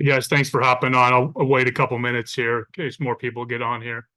Yes, thanks for hopping on. I'll wait a couple minutes here in case more people get on here.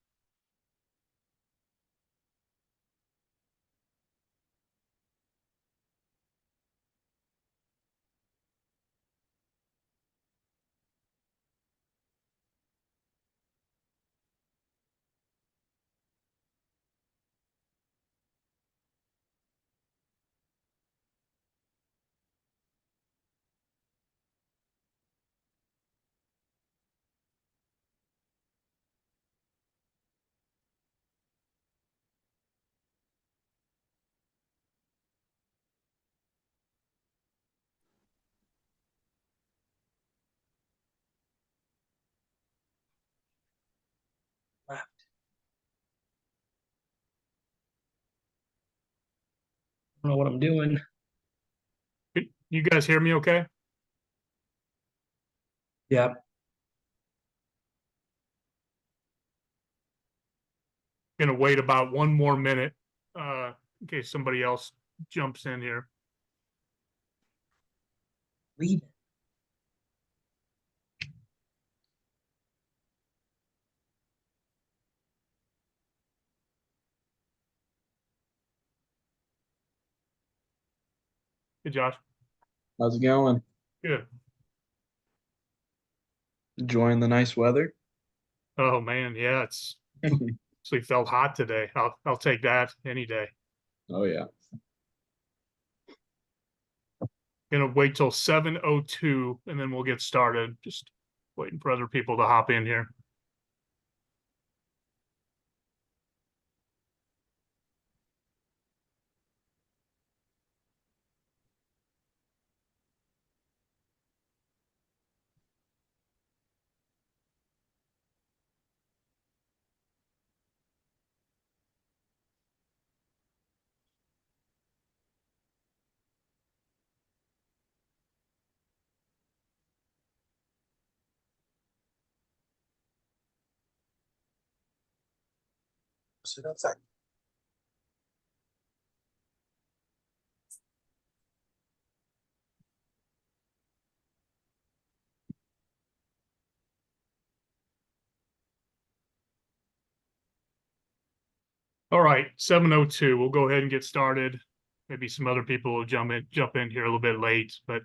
Left. I don't know what I'm doing. You guys hear me okay? Yeah. Gonna wait about one more minute in case somebody else jumps in here. Leave. Hey, Josh. How's it going? Good. Enjoying the nice weather? Oh man, yeah, it's actually felt hot today. I'll take that any day. Oh yeah. Gonna wait till 7:02 and then we'll get started. Just waiting for other people to hop in here. Sit outside. All right, 7:02. We'll go ahead and get started. Maybe some other people will jump in here a little bit late, but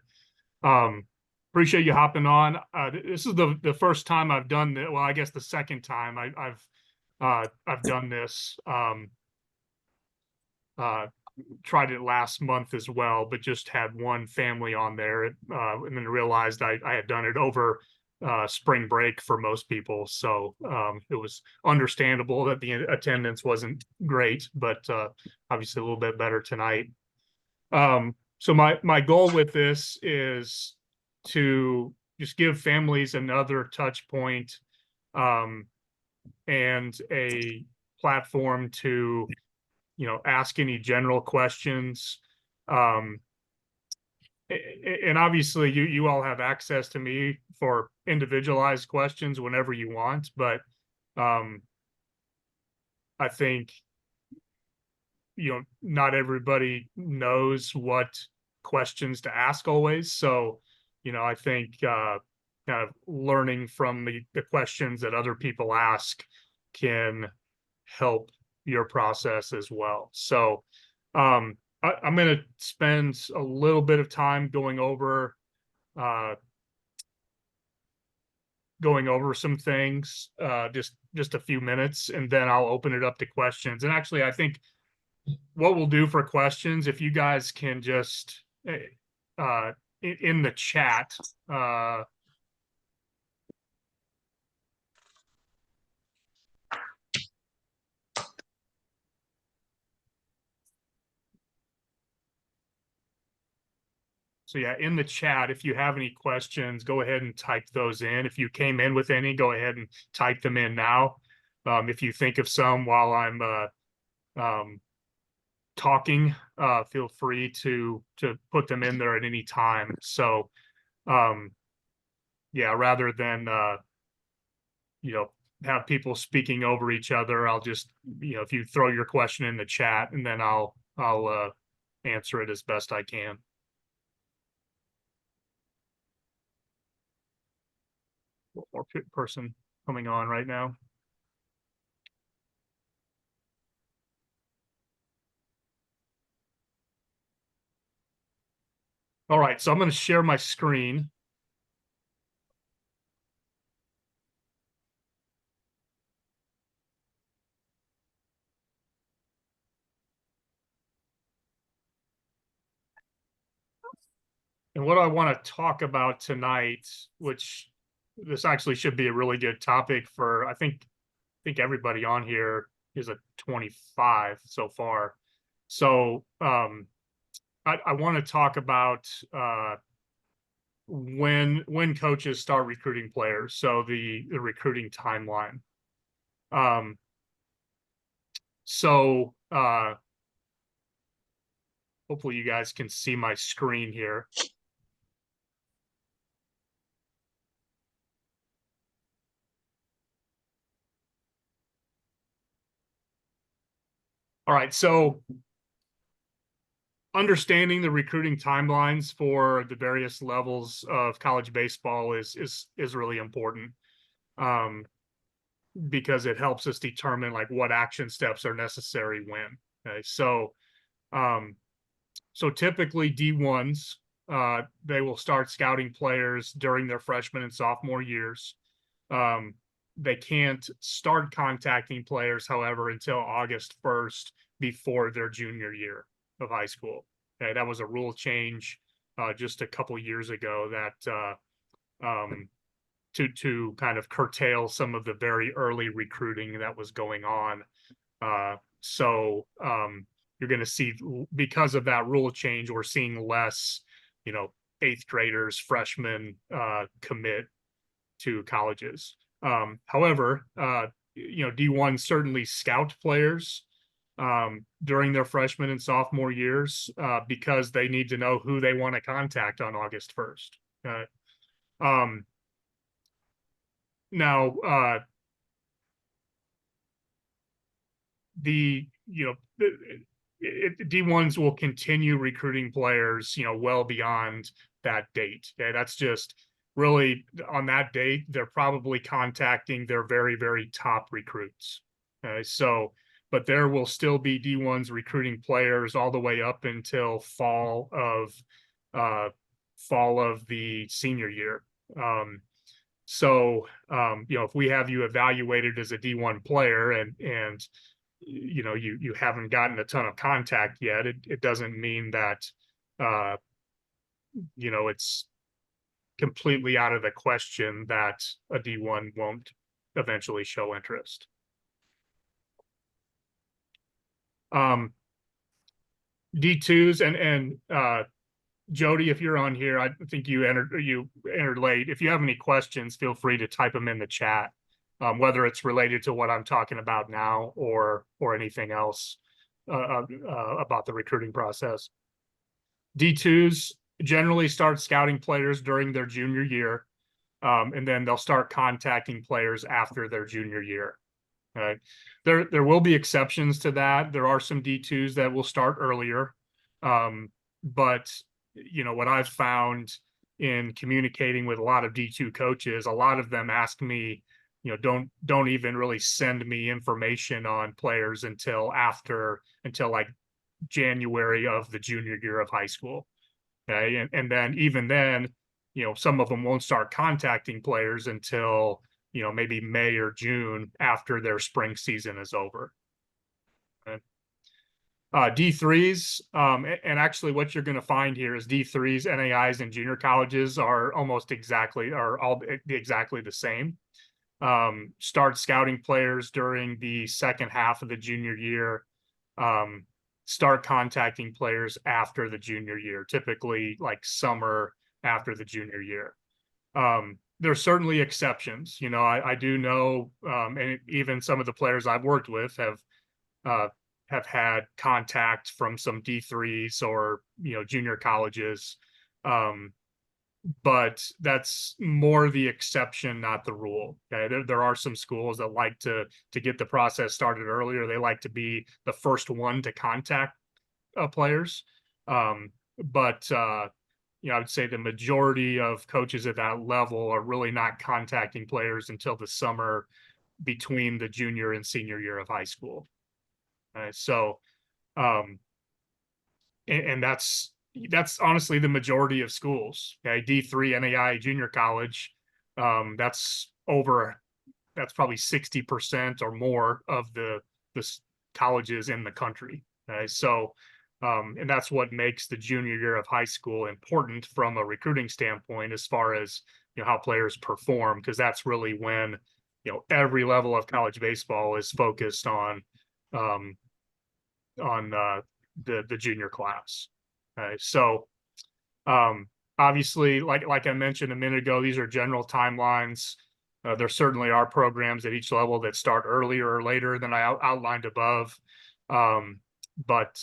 appreciate you hopping on. This is the first time I've done that. Well, I guess the second time I've done this. Uh, Tried it last month as well, but just had one family on there, and then realized I had done it over spring break for most people. So it was understandable that the attendance wasn't great, but obviously a little bit better tonight. So my goal with this is to just give families another touch point, um, and a platform to ask any general questions. Um, and obviously you all have access to me for individualized questions whenever you want, but um, I think not everybody knows what questions to ask always. So I think kind of learning from the questions that other people ask can help your process as well. So I'm going to spend a little bit of time uh, going over some things, just a few minutes, and then I'll open it up to questions. And actually, I think what we'll do for questions, if you guys can just uh, in the chat, so yeah, in the chat, if you have any questions, go ahead and type those in. If you came in with any, go ahead and type them in now. If you think of some while I'm um, talking, feel free to put them in there at any time. So um, yeah, rather than you know have people speaking over each other, I'll just if you throw your question in the chat, and then I'll answer it as best I can. person coming on right now. All right, so I'm going to share my screen. And what I want to talk about tonight, which this actually should be a really good topic for, I think everybody on here is a 25 so far. So I want to talk about when coaches start recruiting players. So the recruiting timeline. So hopefully you guys can see my screen here. All right, so understanding the recruiting timelines for the various levels of college baseball is really important, because it helps us determine like what action steps are necessary when. Okay, so typically D1s, they will start scouting players during their freshman and sophomore years. They can't start contacting players, however, until August 1st before their junior year of high school. Okay, that was a rule change just a couple years ago that to kind of curtail some of the very early recruiting that was going on. So you're going to see, because of that rule change, we're seeing less, eighth graders, freshmen commit to colleges. However, D1 certainly scout players during their freshman and sophomore years because they need to know who they want to contact on August 1st. Now, D1s will continue recruiting players, well beyond that date. Okay, that's just really on that date, they're probably contacting their very, very top recruits. Okay, so, but there will still be D1s recruiting players all the way up until fall of the senior year. If we have you evaluated as a D1 player and you haven't gotten a ton of contact yet, it doesn't mean that it's completely out of the question that a D1 won't eventually show interest. D2s and Jody, if you're on here, I think you entered late. If you have any questions, feel free to type them in the chat, whether it's related to what I'm talking about now or anything else about the recruiting process. D2s generally start scouting players during their junior year, and then they'll start contacting players after their junior year. Okay. There will be exceptions to that. There are some D2s that will start earlier, but what I've found in communicating with a lot of D2 coaches, a lot of them ask me, don't even really send me information on players until like January of the junior year of high school. Okay, and then even then, some of them won't start contacting players until maybe May or June after their spring season is over. Okay. D3s, and actually what you're going to find here is D3s, NAIs, and junior colleges are all exactly the same. Start scouting players during the second half of the junior year. Start contacting players after the junior year, typically like summer after the junior year. There's certainly exceptions. I do know, and even some of the players I've worked with have had contact from some D3s or junior colleges, but that's more the exception, not the rule. Okay, there are some schools that like to get the process started earlier. They like to be the first one to contact players, but I would say the majority of coaches at that level are really not contacting players until the summer between the junior and senior year of high school. So, um, and that's honestly the majority of schools. Okay, D3 NAI junior college, that's probably 60% or more of the colleges in the country. So, and that's what makes the junior year of high school important from a recruiting standpoint, as far as how players perform, because that's really when every level of college baseball is focused um, on the junior class. So obviously, like I mentioned a minute ago, these are general timelines. There certainly are programs at each level that start earlier or later than I outlined above. But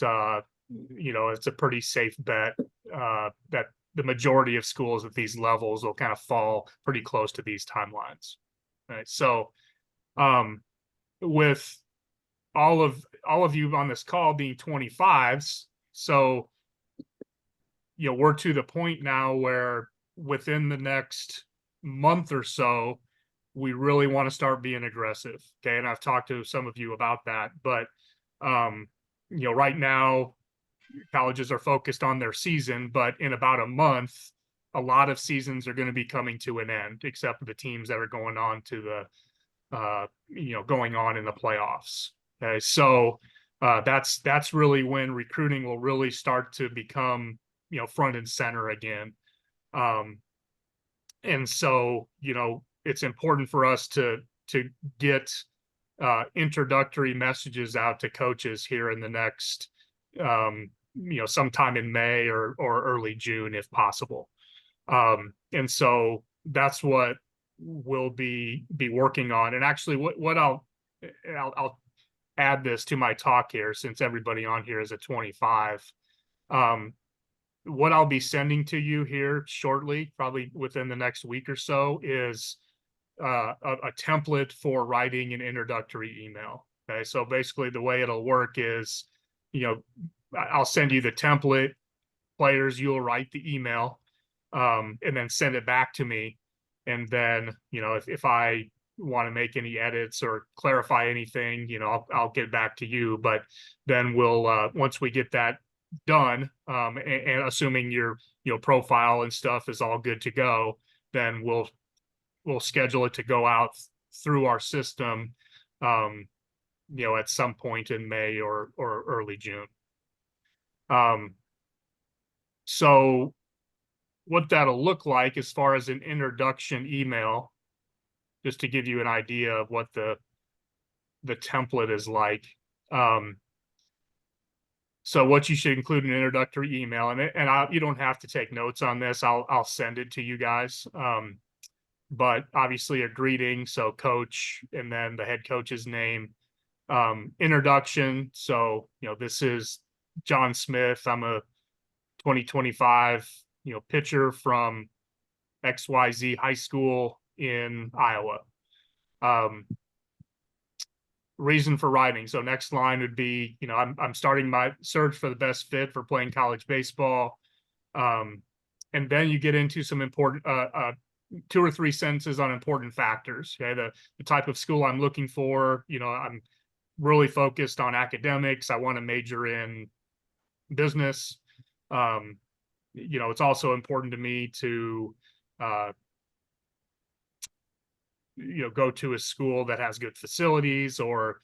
it's a pretty safe bet that the majority of schools at these levels will kind of fall pretty close to these timelines. Right. So with all of you on this call being 25s, so we're to the point now where within the next month or so, we really want to start being aggressive. Okay. And I've talked to some of you about that, but right now colleges are focused on their season, but in about a month, a lot of seasons are going to be coming to an end, except for the teams that are going on to the going on in the playoffs. Okay. So that's really when recruiting will really start to become front and center again. And so it's important for us to get introductory messages out to coaches here in the next sometime in May or early June if possible. And so that's what we'll be working on. And actually what I'll add this to my talk here, since everybody on here is at 25. What I'll be sending to you here shortly, probably within the next week or so, is a template for writing an introductory email. Okay, so basically the way it'll work is, I'll send you the template, players, you'll write the email, and then send it back to me. And then, if I want to make any edits or clarify anything, I'll get back to you. But then we'll once we get that done, and assuming your profile and stuff is all good to go, then we'll schedule it to go out through our system at some point in May or early June. So what that'll look like as far as an introduction email, just to give you an idea of what the template is like. So what you should include in an introductory email, and you don't have to take notes on this. I'll send it to you guys. But obviously a greeting, so coach, and then the head coach's name. Introduction, so this is John Smith. I'm a 2025 pitcher from XYZ high school in Iowa. Reason for writing. So next line would be, I'm starting my search for the best fit for playing college baseball. And then you get into some important 2 or 3 sentences on important factors. Okay, the type of school I'm looking for. I'm really focused on academics. I want to major in business. It's also important to me to go to a school that has good facilities, or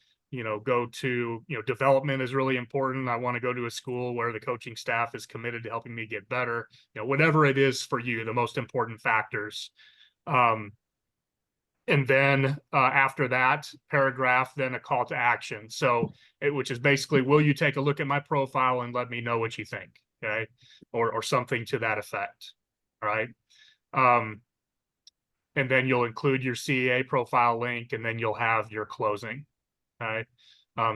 go to development is really important. I want to go to a school where the coaching staff is committed to helping me get better. Whatever it is for you, the most important factors. And then after that paragraph, then a call to action. So which is basically, will you take a look at my profile and let me know what you think? Okay, or something to that effect. All right. And then you'll include your CAA profile link, and then you'll have your closing. All right.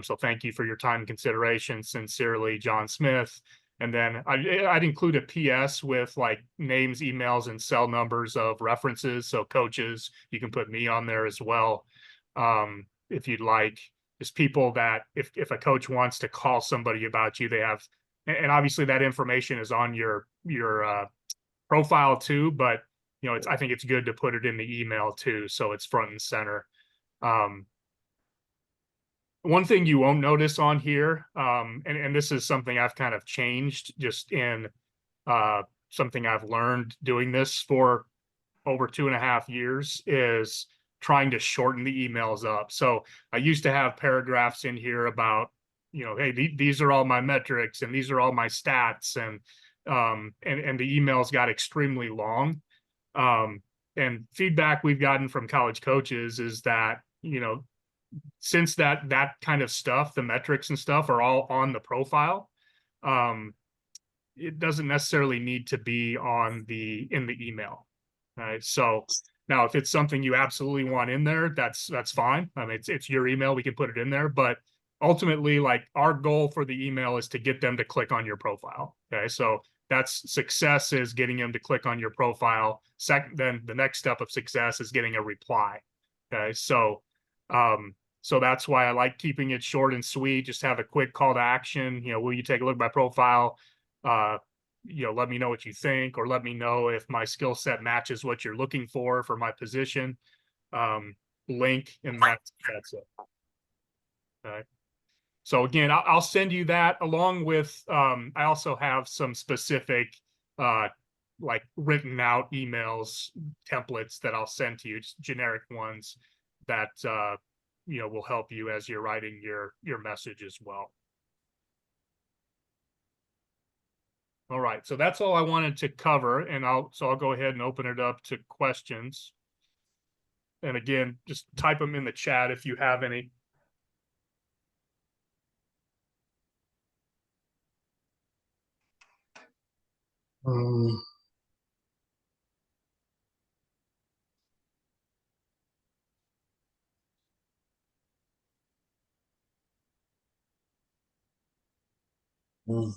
So thank you for your time and consideration. Sincerely, John Smith. And then I'd include a PS with like names, emails, and cell numbers of references. So coaches, you can put me on there as well. If you'd like, just people that if a coach wants to call somebody about you, they have, and obviously that information is on your profile too, but I think it's good to put it in the email too, so it's front and center. One thing you won't notice on here, and this is something I've kind of changed just in something I've learned doing this for over 2.5 years, is trying to shorten the emails up. So I used to have paragraphs in here about, hey, these are all my metrics and these are all my stats, and the emails got extremely long. And feedback we've gotten from college coaches is that, since that kind of stuff, the metrics and stuff are all on the profile, it doesn't necessarily need to be in the email. Right. So now if it's something you absolutely want in there, that's fine. I mean, it's your email, we can put it in there, but ultimately, like, our goal for the email is to get them to click on your profile. Okay. So that's success, is getting them to click on your profile. Second, then the next step of success is getting a reply. Okay. So that's why I like keeping it short and sweet. Just have a quick call to action. Will you take a look at my profile? Let me know what you think, or let me know if my skill set matches what you're looking for my position. Link, and that's it. Okay. So again, I'll send you that along with, I also have some specific, like, written out emails, templates that I'll send to you, just generic ones that, will help you as you're writing your message as well. All right, so that's all I wanted to cover, and I'll go ahead and open it up to questions. And again, just type them in the chat if you have any. Um, mm,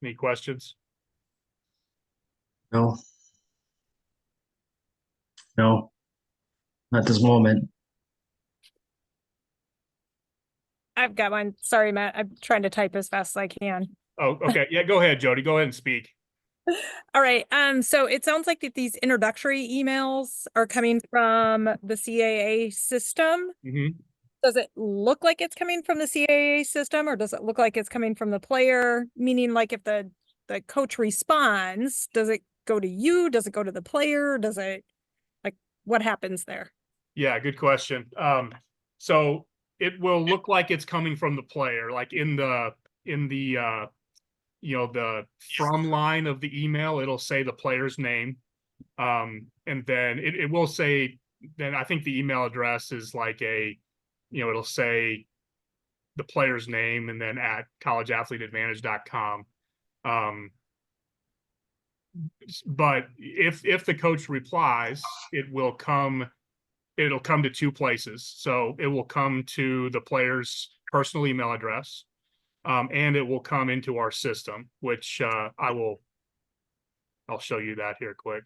Any questions? no, no, not this moment. I've got one. Sorry, Matt. I'm trying to type as fast as I can. Oh, okay. Yeah, go ahead, Jody. Go ahead and speak. All right. So it sounds like that these introductory emails are coming from the CAA system. Mm-hmm. Does it look like it's coming from the CAA system, or does it look like it's coming from the player? Meaning, like, if the coach responds, does it go to you? Does it go to the player? Does it, like, what happens there? Yeah, good question. So it will look like it's coming from the player, like in the the from line of the email, it'll say the player's name. And then it will say, then I think the email address is like it'll say the player's name and then at collegeathleteadvantage.com. But if the coach replies, it'll come to two places. So it will come to the player's personal email address, and it will come into our system, which I'll show you that here quick.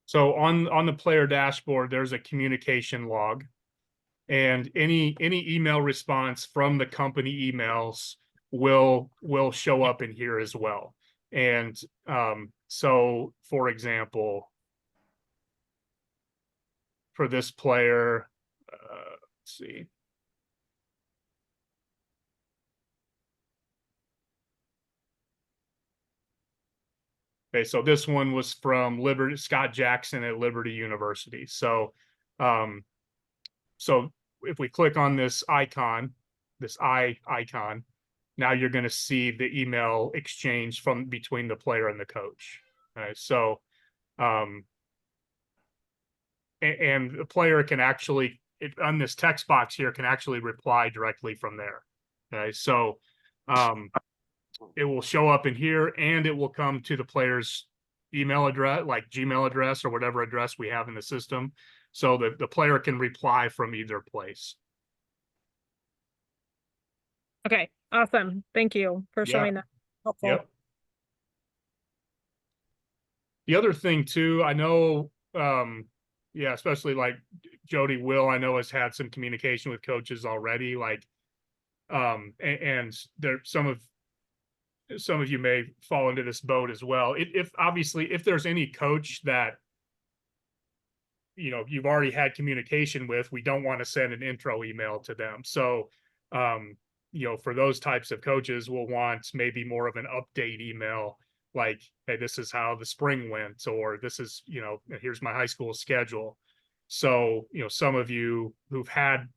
So on the player dashboard, there's a communication log, and any email response from the company emails will show up in here as well. And so, for example, for this player, let's see. Okay, so this one was from Liberty, Scott Jackson at Liberty University. So, so if we click on this icon, this icon, now you're going to see the email exchange from between the player and the coach. Okay, so, and the player can actually, on this text box here, can actually reply directly from there. Okay, so it will show up in here, and it will come to the player's email address, like Gmail address or whatever address we have in the system, so that the player can reply from either place. Okay, awesome. Thank you for Yeah. showing that. Helpful. Yep. The other thing too, I know, yeah, especially like Jody Will, I know has had some communication with coaches already, like, and there some of you may fall into this boat as well. If obviously, if there's any coach that, you know, you've already had communication with, we don't want to send an intro email to them. So, you know, for those types of coaches, we'll want maybe more of an update email, like, hey, this is how the spring went, or this is, you know, here's my high school schedule. So, you know, some of you who've had,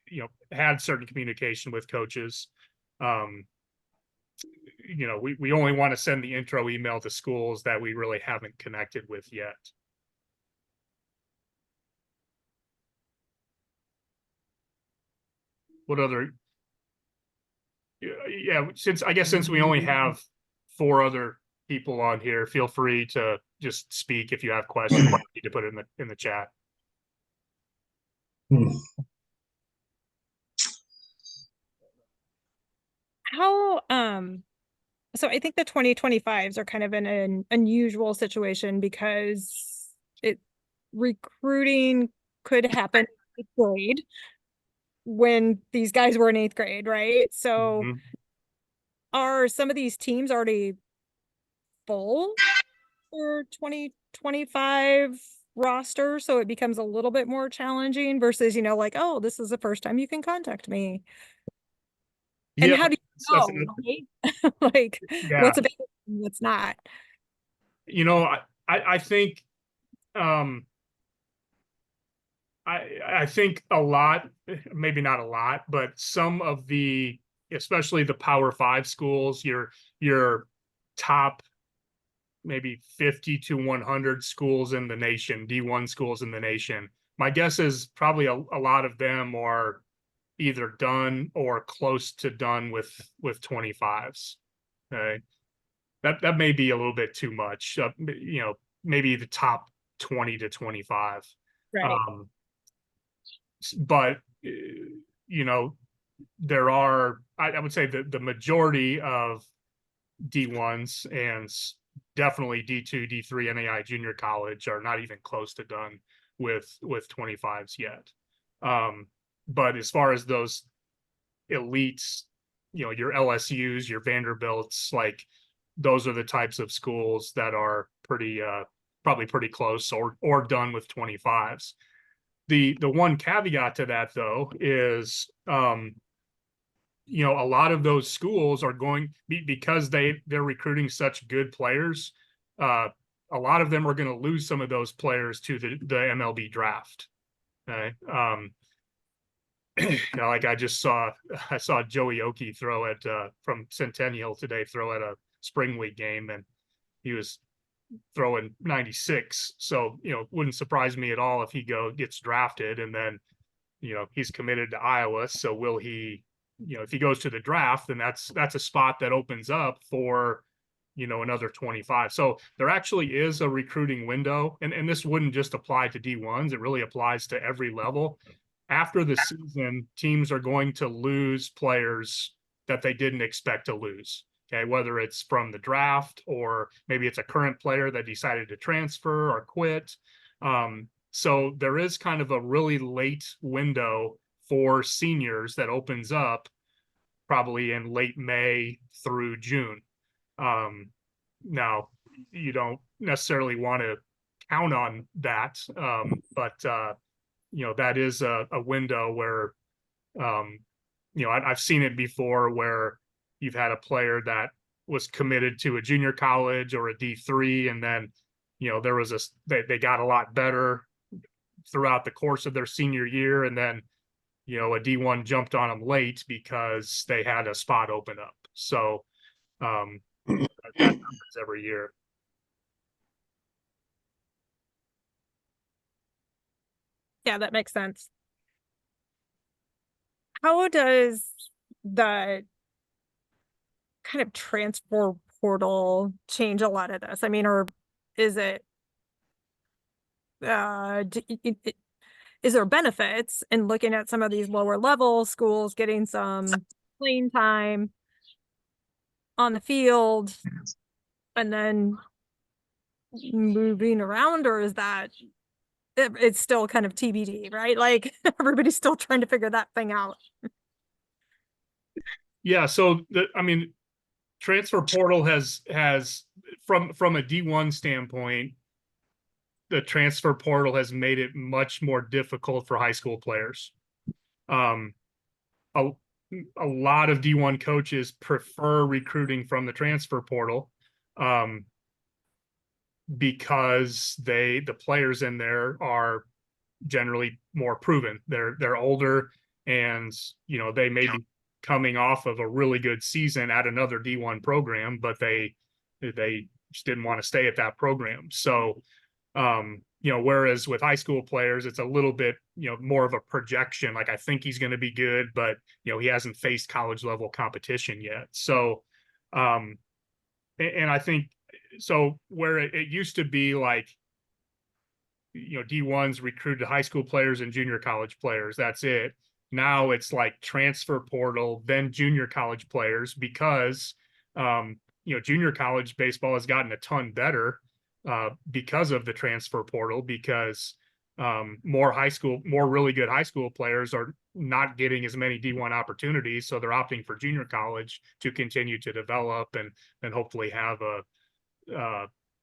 you know, had certain communication with coaches, you know, we only want to send the intro email to schools that we really haven't connected with yet. What other? Yeah, since we only have 4 other people on here, feel free to just speak if you have questions. You need to put it in the chat. Hmm. How, so I think the 2025s are kind of in an unusual situation because recruiting could happen in 8th grade when these guys were in 8th grade, right? So Mhm. are some of these teams already full for 2025 roster? So it becomes a little bit more challenging versus, you know, like, oh, this is the first time you can contact me. And Yeah, how do you that's know, right? Like, yeah. what's available and what's not? You know, I think I think a lot, maybe not a lot, but some of the, especially the Power 5 schools, your top maybe 50 to 100 schools in the nation, D1 schools in the nation. My guess is probably a lot of them are either done or close to done with 25s. Okay. That may be a little bit too much. You know, maybe the top 20 to 25. Right. But you know, there are, I would say the majority of D1s and definitely D2, D3, NAI junior college are not even close to done with 25s yet. But as far as those elites, you know, your LSUs, your Vanderbilts, like those are the types of schools that are pretty probably pretty close or done with 25s. The one caveat to that though is you know, a lot of those schools are going because they're recruiting such good players. A lot of them are going to lose some of those players to the MLB draft. Okay. You know, like I saw Joey Oki throw at from Centennial today, throw at a spring league game, and he was throwing 96. So, you know, wouldn't surprise me at all if he gets drafted and then, you know, he's committed to Iowa. So will he, you know, if he goes to the draft, then that's a spot that opens up for, you know, another 25. So there actually is a recruiting window, and this wouldn't just apply to D1s. It really applies to every level. After the season, teams are going to lose players that they didn't expect to lose. Okay, whether it's from the draft or maybe it's a current player that decided to transfer or quit. So there is kind of a really late window for seniors that opens up probably in late May through June. Now, you don't necessarily want to count on that, but you know, that is a window where, you know, I've seen it before where you've had a player that was committed to a junior college or a D3, and then, there was they got a lot better throughout the course of their senior year, and then, a D1 jumped on them late because they had a spot open up. So that happens every year. Yeah, that makes sense. How does the kind of transfer portal change a lot of this? I mean, or is it, is there benefits in looking at some of these lower level schools getting some playing time on the field and then moving around, or is that it's still kind of TBD, right? Like everybody's still trying to figure that thing out. Yeah, so transfer portal has from a D1 standpoint, the transfer portal has made it much more difficult for high school players. A lot of D1 coaches prefer recruiting from the transfer portal, because the players in there are generally more proven. They're older, and they may be coming off of a really good season at another D1 program, but they just didn't want to stay at that program. So whereas with high school players, it's a little bit, more of a projection. Like, I think he's going to be good, but, he hasn't faced college level competition yet. So, and I think, so where it used to be like, D1s recruited high school players and junior college players. That's it. Now it's like transfer portal, then junior college players, because, junior college baseball has gotten a ton better because of the transfer portal, because more really good high school players are not getting as many D1 opportunities. So they're opting for junior college to continue to develop and hopefully have a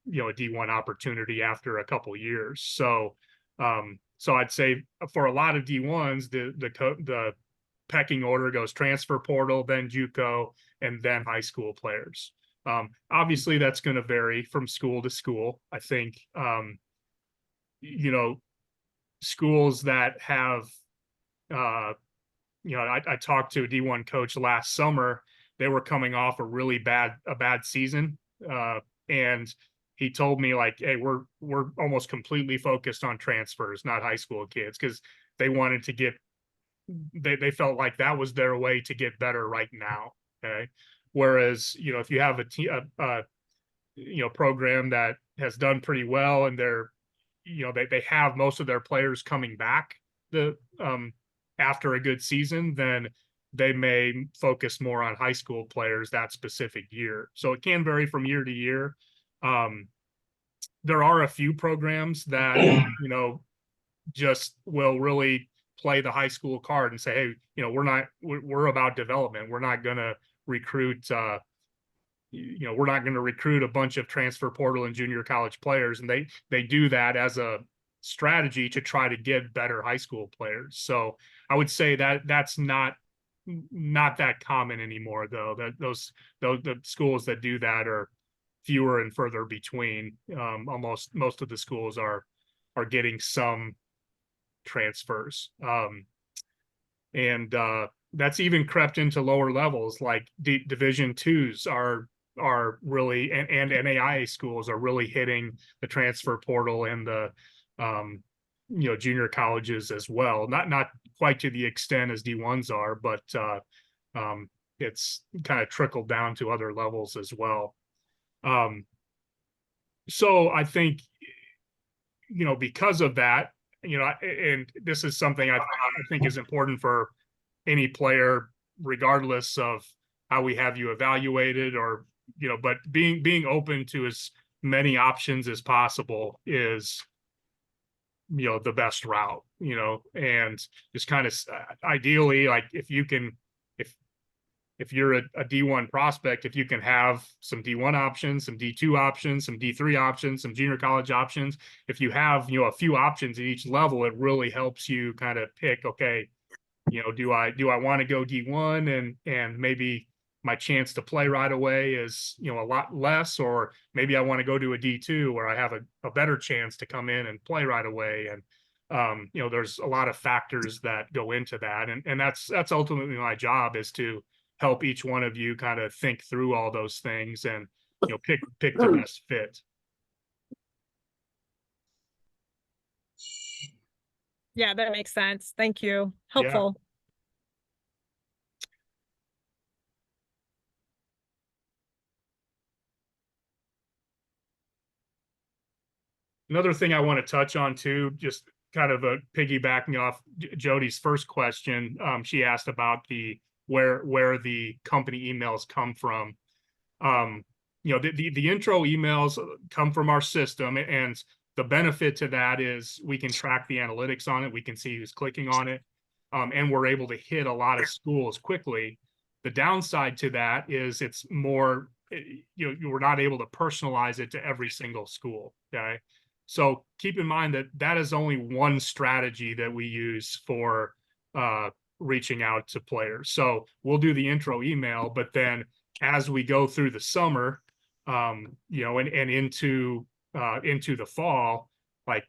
D1 opportunity after a couple years. So I'd say for a lot of D1s, the pecking order goes transfer portal, then JUCO, and then high school players. Obviously that's going to vary from school to school. I think, schools that have, I talked to a D1 coach last summer. They were coming off a bad season. And he told me, like, hey, we're almost completely focused on transfers, not high school kids, because they wanted to they felt like that was their way to get better right now. Okay. Whereas, if you have a program that has done pretty well, and they have most of their players coming back after a good season, then they may focus more on high school players that specific year. So it can vary from year to year. There are a few programs that, just will really play the high school card and say, hey, we're about development. We're not going to recruit, we're not going to recruit a bunch of transfer portal and junior college players. And they do that as a strategy to try to get better high school players. So I would say that that's not that common anymore, though. That the schools that do that are fewer and further between. Almost most of the schools are getting some transfers, and that's even crept into lower levels, like Division twos are really, and NAIA schools are really hitting the transfer portal and the junior colleges as well. Not quite to the extent as D1s are, but it's kind of trickled down to other levels as well. So I think, because of that, and this is something I think is important for any player, regardless of how we have you evaluated, or, but being open to as many options as possible is, the best route, and just kind of ideally, like, if you're a D1 prospect, if you can have some D1 options, some D2 options, some D3 options, some junior college options, if you have, a few options at each level, it really helps you kind of pick, okay, do I want to go D1 and maybe my chance to play right away is, a lot less, or maybe I want to go to a D2 where I have a better chance to come in and play right away. And, there's a lot of factors that go into that. And that's ultimately my job, is to help each one of you kind of think through all those things and, pick the best fit. Yeah, that makes sense. Thank you. Yeah. Helpful. Another thing I want to touch on too, just kind of piggybacking off Jody's first question, she asked about where the company emails come from. The intro emails come from our system, and the benefit to that is we can track the analytics on it. We can see who's clicking on it, and we're able to hit a lot of schools quickly. The downside to that is it's more, we're not able to personalize it to every single school. Okay. So keep in mind that is only one strategy that we use for reaching out to players. So we'll do the intro email, but then as we go through the summer, and into the fall, like,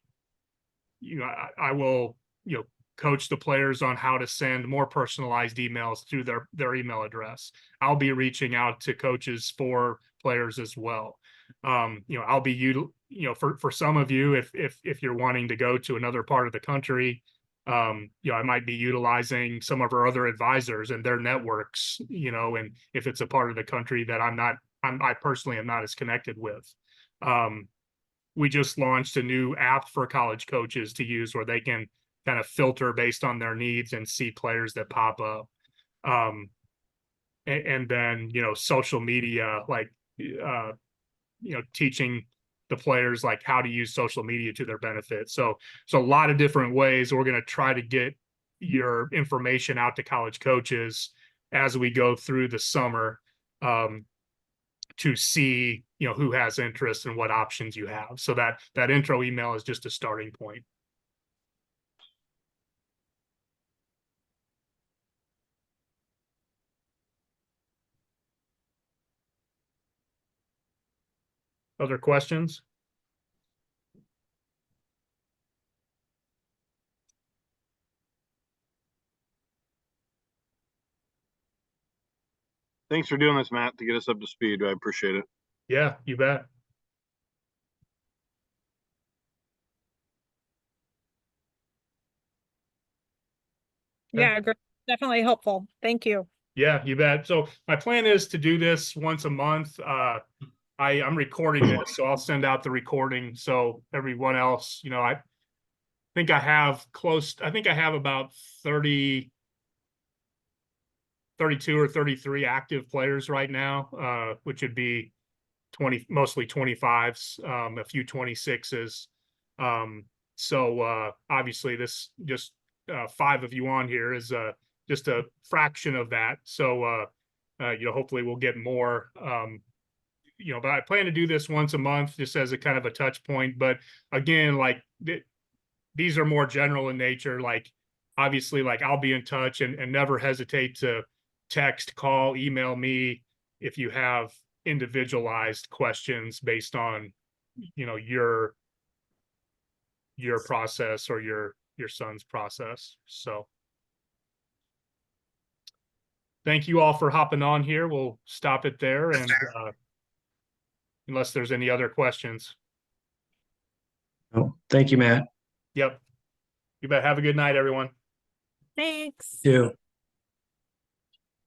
I will, coach the players on how to send more personalized emails through their email address. I'll be reaching out to coaches for players as well. I'll be for some of you, if you're wanting to go to another part of the country, I might be utilizing some of our other advisors and their networks, and if it's a part of the country that I personally am not as connected with. We just launched a new app for college coaches to use where they can kind of filter based on their needs and see players that pop up. And then, social media, like, teaching the players like how to use social media to their benefit. So a lot of different ways we're going to try to get your information out to college coaches as we go through the summer, to see, who has interest and what options you have. So that intro email is just a starting point. Other questions? Thanks for doing this, Matt, to get us up to speed. I appreciate it. Yeah, you bet. Yeah, great. Definitely helpful. Thank you. Yeah, you bet. So my plan is to do this once a month. I'm recording this, so I'll send out the recording. So everyone else, I think I have about 32 or 33 active players right now, which would be mostly 25s, a few 26s. So obviously this just 5 of you on here is just a fraction of that. So hopefully we'll get more. But I plan to do this once a month, just as a kind of a touch point. But again, like these are more general in nature. Like, obviously, like, I'll be in touch, and never hesitate to text, call, email me if you have individualized questions based on, your process or your son's process. So thank you all for hopping on here. We'll stop it there, and unless there's any other questions. Oh, thank you, Matt. Yep. You bet. Have a good night, everyone. Thanks. You.